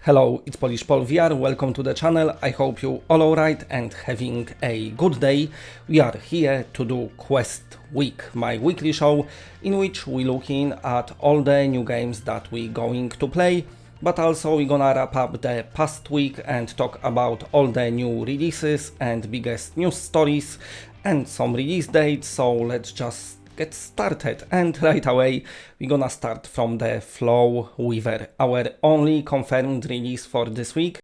Hello, it's Polish Pol VR, welcome to the channel. I hope you all alright and having a good day. We are here to do Quest Week, my weekly show in which we looking at all the new games that we going to play, but also we're gonna wrap up the past week and talk about all the new releases and biggest news stories and some release dates, so let's just get started. And right away we're gonna start from the Flow Weaver, our only confirmed release for this week.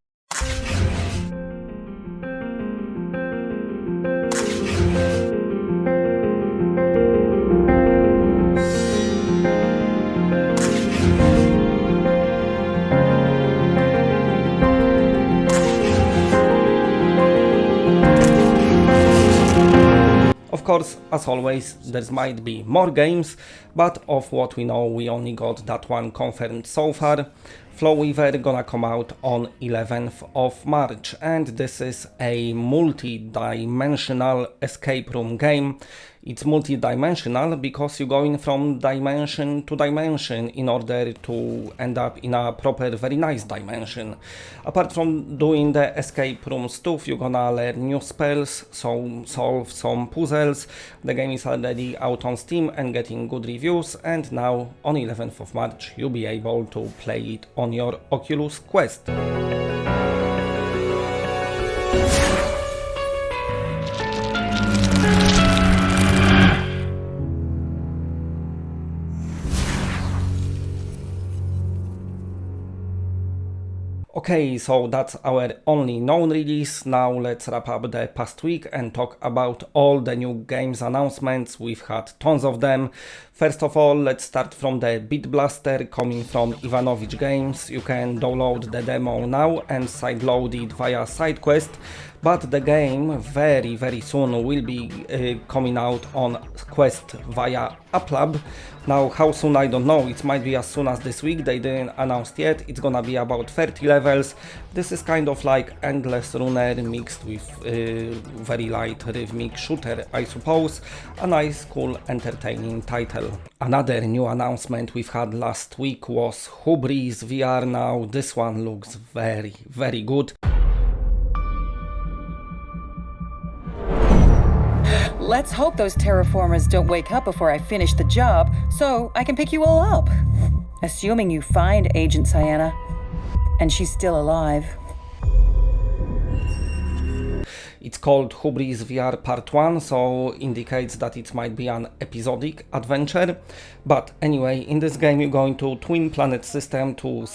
Of course, as always, there might be more games, but of what we know, we only got that one confirmed so far. Flow Weaver gonna come out on 11th of March, and this is a multi-dimensional escape room game. It's multi-dimensional because you're going from dimension to dimension in order to end up in a proper, very nice dimension. Apart from doing the escape room stuff, you're gonna learn new spells, so solve some puzzles. The game is already out on Steam and getting good reviews, and now on 11th of March you'll be able to play it on your Oculus Quest. Okay, so that's our only known release. Now let's wrap up the past week and talk about all the new games announcements. We've had tons of them. First of all, let's start from the Beat Blaster coming from Ivanovich Games. You can download the demo now and sideload it via SideQuest, but the game very soon will be coming out on Quest via AppLab. Now how soon, I don't know, it might be as soon as this week, they didn't announce yet. It's gonna be about 30 levels. This is kind of like Endless Runner mixed with very light rhythmic shooter, I suppose. A nice, cool, entertaining title. Another new announcement we've had last week was Hubris VR. Now this one looks very good. Let's hope those terraformers don't wake up before I finish the job, so I can pick you all up. Assuming you find Agent Sienna, and she's still alive. It's called Hubris VR Part 1, so indicates that it might be an episodic adventure. But anyway, in this game you're going to Twin Planet system to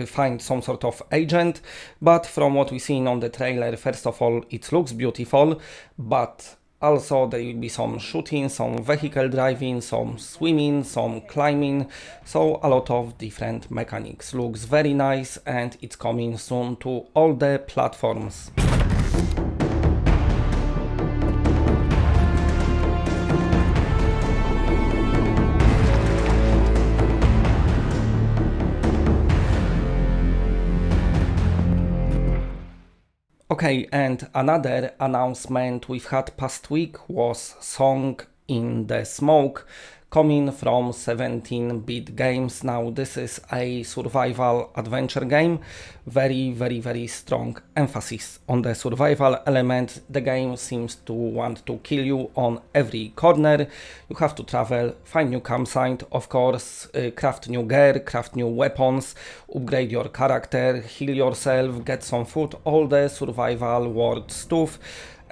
find some sort of agent. But from what we've seen on the trailer, first of all, it looks beautiful, but also there will be some shooting, some vehicle driving, some swimming, some climbing, so a lot of different mechanics. Looks very nice and it's coming soon to all the platforms. Okay, and another announcement we've had past week was Song in the Smoke, coming from 17-bit games. Now this is a survival adventure game, very strong emphasis on the survival element. The game seems to want to kill you on every corner. You have to travel, find new campsite, of course, craft new gear, craft new weapons, upgrade your character, heal yourself, get some food, all the survival world stuff.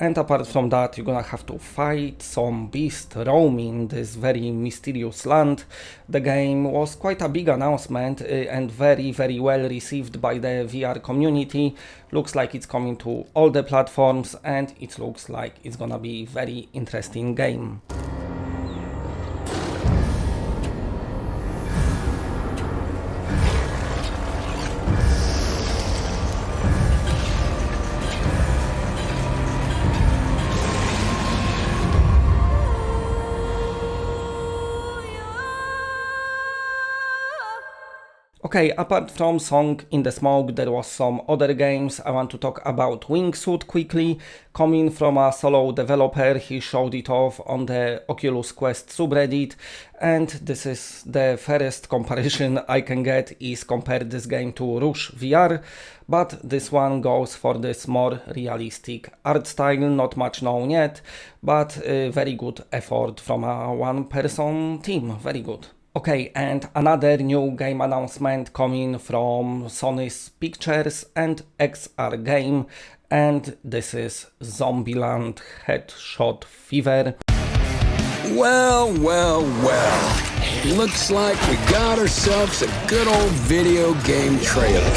And apart from that, you're gonna have to fight some beast roaming this very mysterious land. The game was quite a big announcement and very well received by the VR community. Looks like it's coming to all the platforms and it looks like it's gonna be a very interesting game. Okay, apart from Song in the Smoke, there was some other games. I want to talk about Wingsuit quickly. Coming from a solo developer, he showed it off on the Oculus Quest subreddit, and this is the fairest comparison I can get is compare this game to Hubris VR, but this one goes for this more realistic art style, not much known yet, but very good effort from a one-person team, very good. Okay, and another new game announcement coming from Sony's Pictures and XR game, and this is Zombieland Headshot Fever. Well, looks like we got ourselves a good old video game trailer.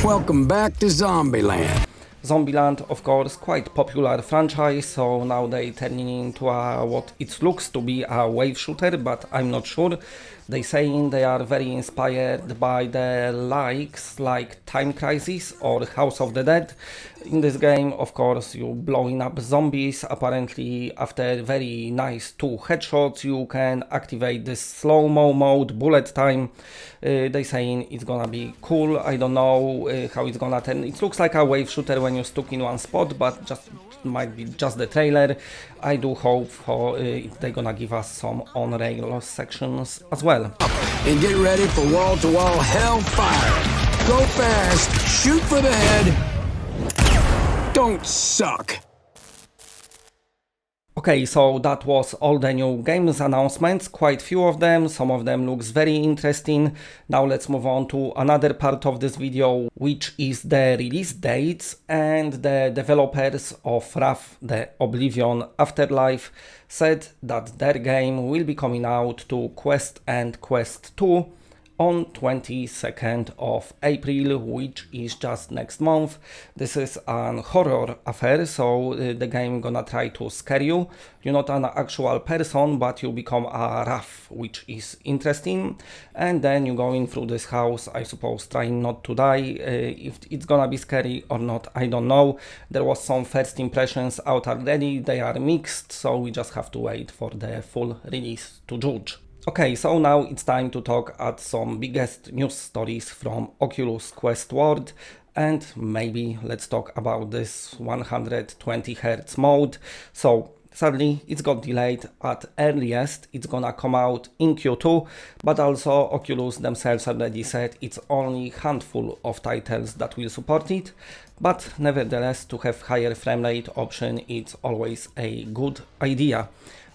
Welcome back to Zombieland. Zombieland, of course, quite popular franchise, so now they turning into what it looks to be a wave shooter, but I'm not sure. They saying they are very inspired by the likes like Time Crisis or House of the Dead. In this game, of course, you blowing up zombies. Apparently, after very nice 2 headshots, you can activate this slow-mo mode, bullet time. They saying it's gonna be cool. I don't know how it's gonna turn. It looks like a wave shooter when you're stuck in one spot, but just might be just the trailer. I do hope for they're gonna give us some on-rail sections as well. And get ready for wall-to-wall hellfire. Go fast, shoot for the head. Don't suck. Okay, so that was all the new games announcements, quite few of them, some of them looks very interesting. Now let's move on to another part of this video, which is the release dates, and the developers of Wraith, the Oblivion Afterlife, said that their game will be coming out to Quest and Quest 2 on 22nd of April, which is just next month. This is an horror affair, so the game gonna try to scare you. You're not an actual person, but you become a Wraith, which is interesting. And then you going through this house, I suppose, trying not to die. If it's gonna be scary or not, I don't know. There was some first impressions out already, they are mixed, so we just have to wait for the full release to judge. Okay, so now it's time to talk at some biggest news stories from Oculus Quest world, and maybe let's talk about this 120 Hz mode. So sadly it's got delayed. At earliest it's gonna come out in Q2, but also Oculus themselves already said it's only handful of titles that will support it, but nevertheless to have higher frame rate option it's always a good idea.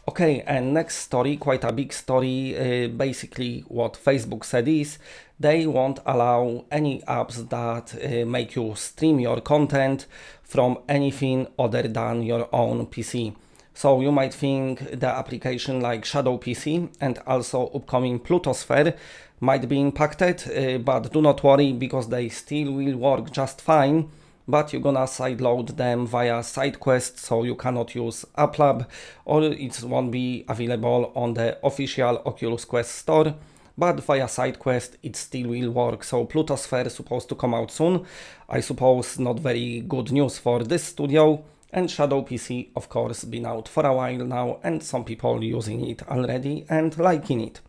Okay, and next story, quite a big story. Basically what Facebook said is they won't allow any apps that make you stream your content from anything other than your own PC. So you might think the application like Shadow PC and also upcoming Plutosphere might be impacted, but do not worry because they still will work just fine. But you're gonna sideload them via SideQuest, so you cannot use AppLab, or it won't be available on the official Oculus Quest store, but via SideQuest it still will work. So Plutosphere is supposed to come out soon. I suppose not very good news for this studio, and Shadow PC of course been out for a while now, and some people using it already and liking it.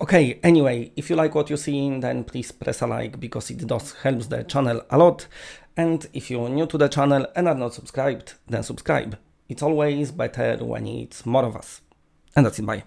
Okay, anyway, if you like what you're seeing, then please press a like because it does help the channel a lot. And if you're new to the channel and are not subscribed, then subscribe. It's always better when it's more of us. And that's it, bye.